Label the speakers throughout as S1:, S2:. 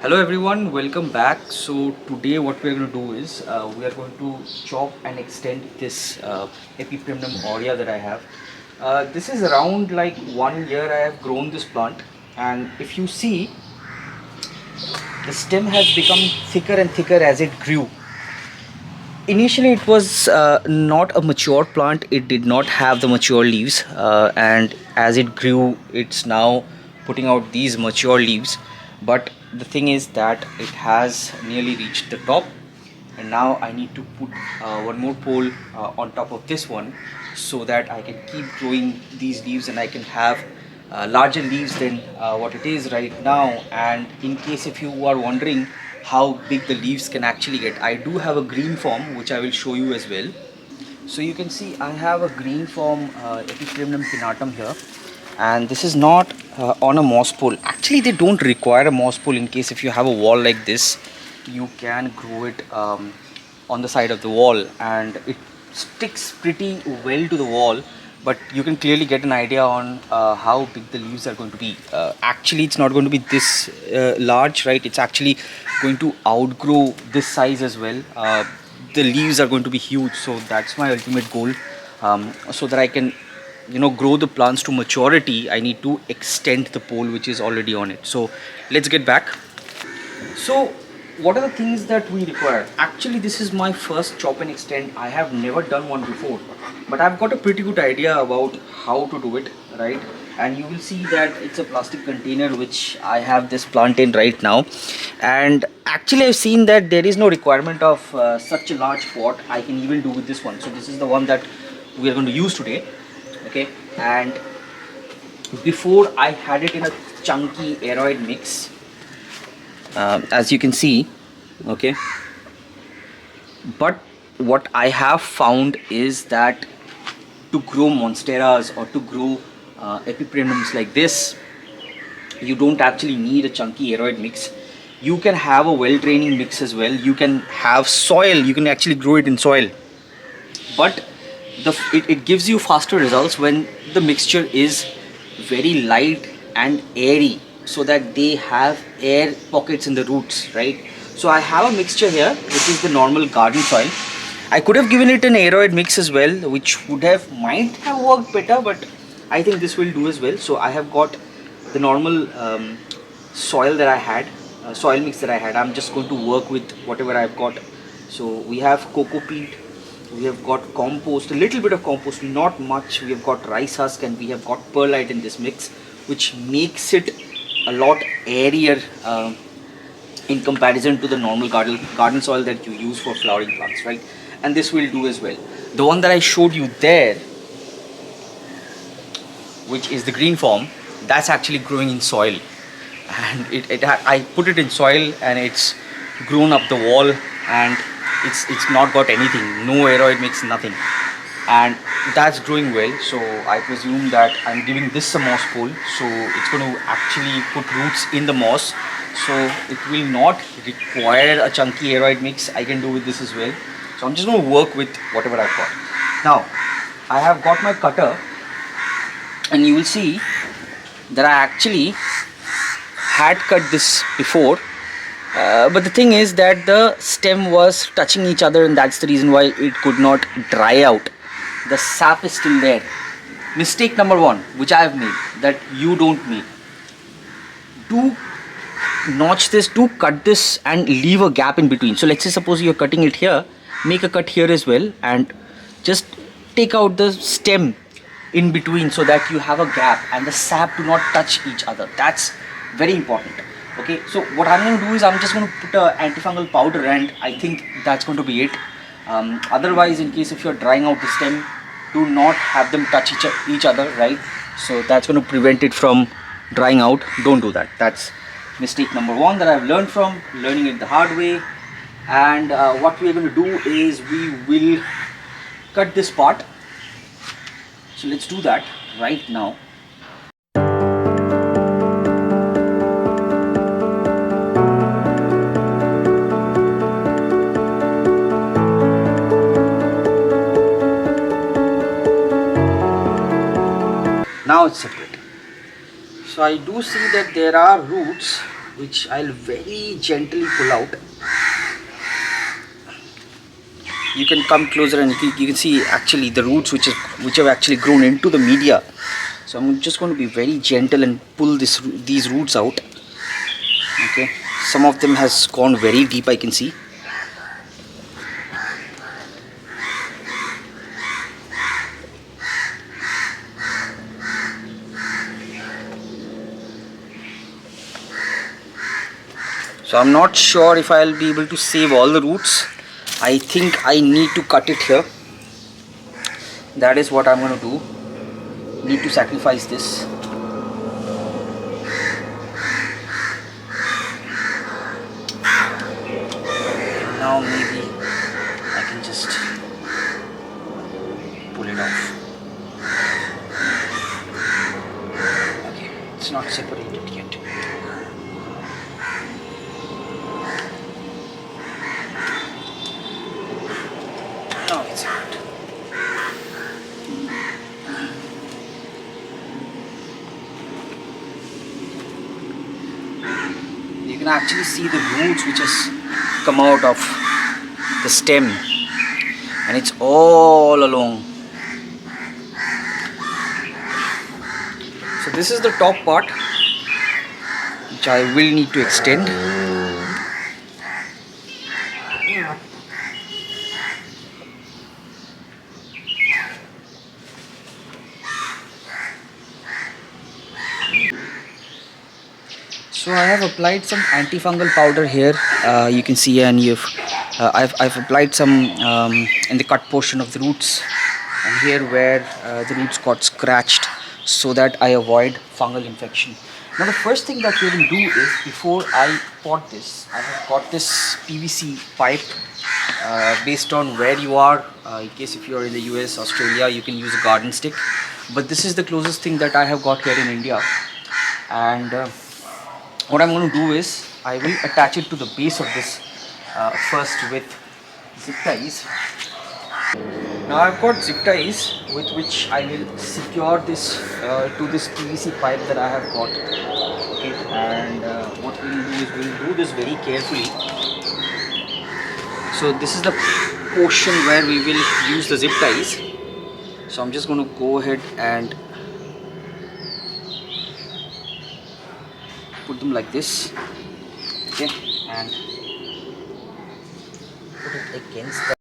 S1: Hello everyone, welcome back. So today what we are going to do is we are going to chop and extend this Epipremnum Aurea that I have. This is around like 1 year I have grown this plant, and if you see, the stem has become thicker and thicker as it grew. Initially it was not a mature plant, it did not have the mature leaves, and as it grew it's now putting out these mature leaves. But the thing is that it has nearly reached the top, and now I need to put one more pole on top of this one so that I can keep growing these leaves and I can have larger leaves than what it is right now. And in case if you are wondering how big the leaves can actually get, I do have a green form which I will show you as well. So you can see I have a green form Epipremnum pinnatum here, and this is not on a moss pole. Actually they don't require a moss pole. In case if you have a wall like this, you can grow it on the side of the wall and it sticks pretty well to the wall. But you can clearly get an idea on how big the leaves are going to be. Actually it's not going to be this large, right? It's actually going to outgrow this size as well. The leaves are going to be huge, so that's my ultimate goal. So that I can grow the plants to maturity, I need to extend the pole which is already on it. So let's get back. So what are the things that we require? Actually this is my first chop and extend. I have never done one before, but I've got a pretty good idea about how to do it, right? And you will see that it's a plastic container which I have this plant in right now. And actually I've seen that there is no requirement of such a large pot. I can even do with this one. So this is the one that we are going to use today. Okay, and before I had it in a chunky aeroid mix, as you can see. Okay, but what I have found is that to grow monsteras or to grow epipremnums like this, you don't actually need a chunky aeroid mix. You can have a well draining mix as well. You can have soil, you can actually grow it in soil, but it gives you faster results when the mixture is very light and airy, so that they have air pockets in the roots, right? So I have a mixture here which is the normal garden soil. I could have given it an aeroid mix as well, which might have worked better, but I think this will do as well. So I have got the normal soil that I had, soil mix that I had. I'm just going to work with whatever I've got. So we have cocoa peat, we have got compost, a little bit of compost, not much. We have got rice husk, and we have got perlite in this mix, which makes it a lot airier in comparison to the normal garden soil that you use for flowering plants, right? And this will do as well. The one that I showed you there, which is the green form, that's actually growing in soil, and I put it in soil and it's grown up the wall, and it's not got anything, no aeroid mix, nothing, and that's growing well. So I presume that I'm giving this a moss pole, so it's going to actually put roots in the moss, so it will not require a chunky aeroid mix. I can do with this as well. So I'm just going to work with whatever I've got. Now I have got my cutter, and you will see that I actually had cut this before, but the thing is that the stem was touching each other, and that's the reason why it could not dry out. The sap is still there. Mistake number one which I have made, that you don't make: do notch this, do cut this and leave a gap in between. So let's say suppose you're cutting it here, make a cut here as well, and just take out the stem in between so that you have a gap and the sap do not touch each other. That's very important. Okay, so what I'm going to do is I'm just going to put a antifungal powder, and I think that's going to be it. Otherwise, in case if you're drying out the stem, do not have them touch each other, right? So that's going to prevent it from drying out. Don't do that. That's mistake number one that I've learned from learning it the hard way. And what we are going to do is we will cut this part. So let's do that right now. Now it's separate. So I do see that there are roots which I'll very gently pull out. You can come closer and you can see actually the roots which have actually grown into the media. So I'm just going to be very gentle and pull these roots out. Okay, some of them has gone very deep, I can see. So I'm not sure if I'll be able to save all the roots. I think I need to cut it here. That is what I'm going to do. Need to sacrifice this. Now maybe I can just pull it off. Okay, it's not separated yet. No, it's not. You can actually see the roots which has come out of the stem, and it's all along. So this is the top part which I will need to extend. So I have applied some antifungal powder here. You can see, and I've applied some in the cut portion of the roots, and here where the roots got scratched, so that I avoid fungal infection. Now the first thing that we will do is, before I pot this, I have got this PVC pipe. Based on where you are, in case if you are in the US, Australia, you can use a garden stick, but this is the closest thing that I have got here in India. And what I'm going to do is, I will attach it to the base of this first with zip ties. Now I've got zip ties with which I will secure this to this PVC pipe that I have got. Okay, and what we will do is, we will do this very carefully. So this is the portion where we will use the zip ties. So I'm just going to go ahead and put them like this. Okay, and put it against the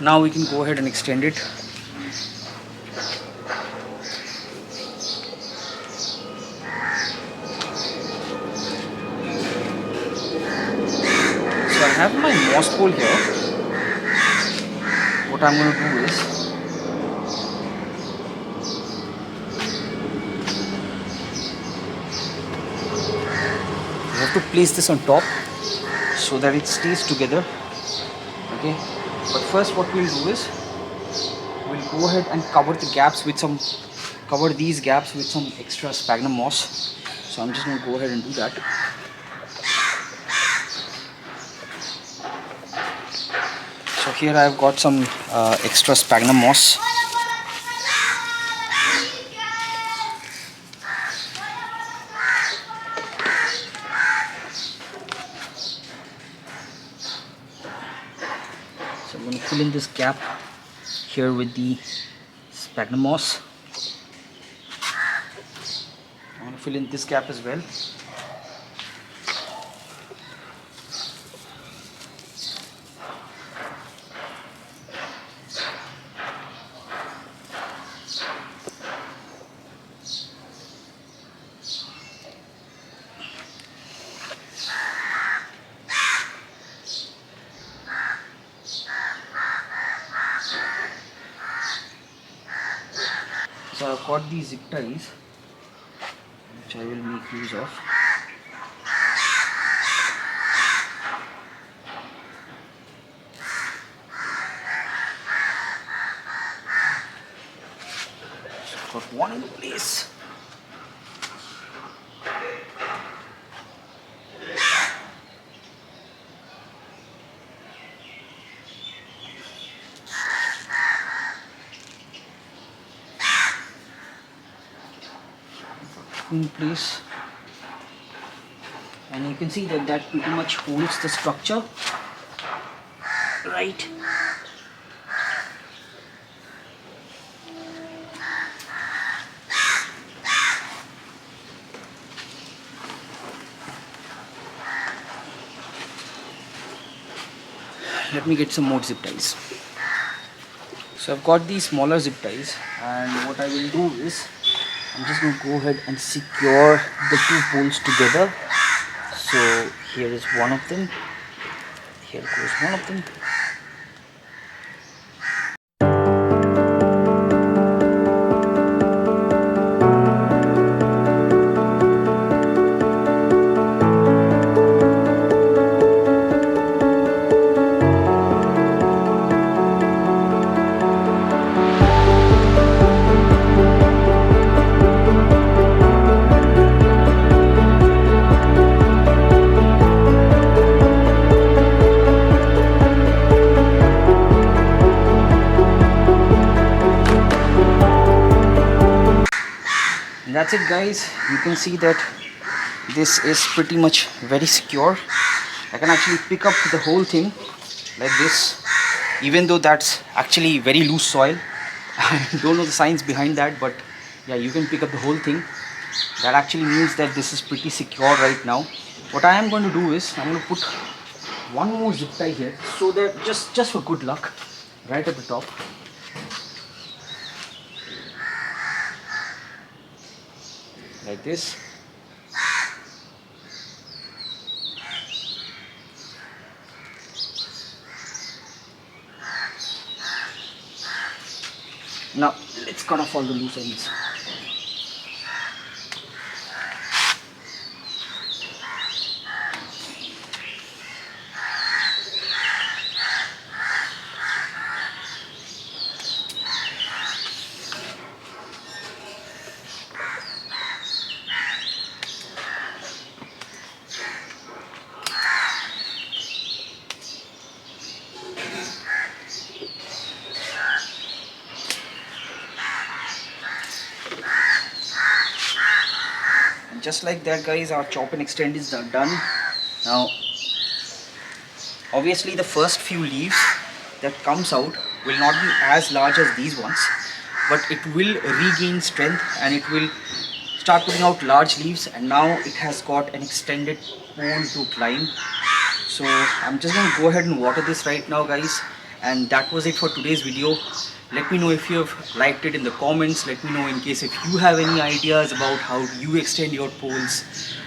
S1: now we can go ahead and extend it. So I have my moss pole here. What I'm going to do is, you have to place this on top so that it stays together. Okay, but first what we'll do is, we'll go ahead and cover these gaps with some extra sphagnum moss. So I'm just going to go ahead and do that. So So here I've got some extra sphagnum moss. So I'm going to fill in this gap here with the sphagnum moss. I'm going to fill in this gap as well. So I've got these zip ties which I will make use of. So got one in place. In place, and you can see that that pretty much holds the structure, right? Let me get some more zip ties. So I've got these smaller zip ties, and what I will do is I'm just going to go ahead and secure the two poles together. So here is one of them, here goes one of them. And that's it, guys. You can see that this is pretty much very secure. I can actually pick up the whole thing like this, even though that's actually very loose soil. I don't know the science behind that, but yeah, you can pick up the whole thing. That actually means that this is pretty secure right now. What I am going to do is I'm going to put one more zip tie here, so that just for good luck, right at the top. Like this. Now let's cut off all the loose ends. Just like that, guys, our chop and extend is done. Now obviously the first few leaves that comes out will not be as large as these ones, but it will regain strength and it will start putting out large leaves, and now it has got an extended pole to climb. So I'm just going to go ahead and water this right now, guys, and that was it for today's video. Let me know if you have liked it in the comments. Let me know in case if you have any ideas about how you extend your poles.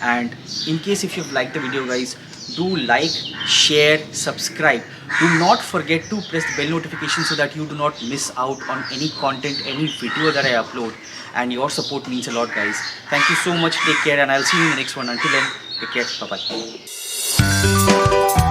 S1: And in case if you've liked the video, guys, do like, share, subscribe. Do not forget to press the bell notification so that you do not miss out on any content, any video that I upload. And your support means a lot, guys. Thank you so much. Take care, and I'll see you in the next one. Until then, take care. Bye-bye.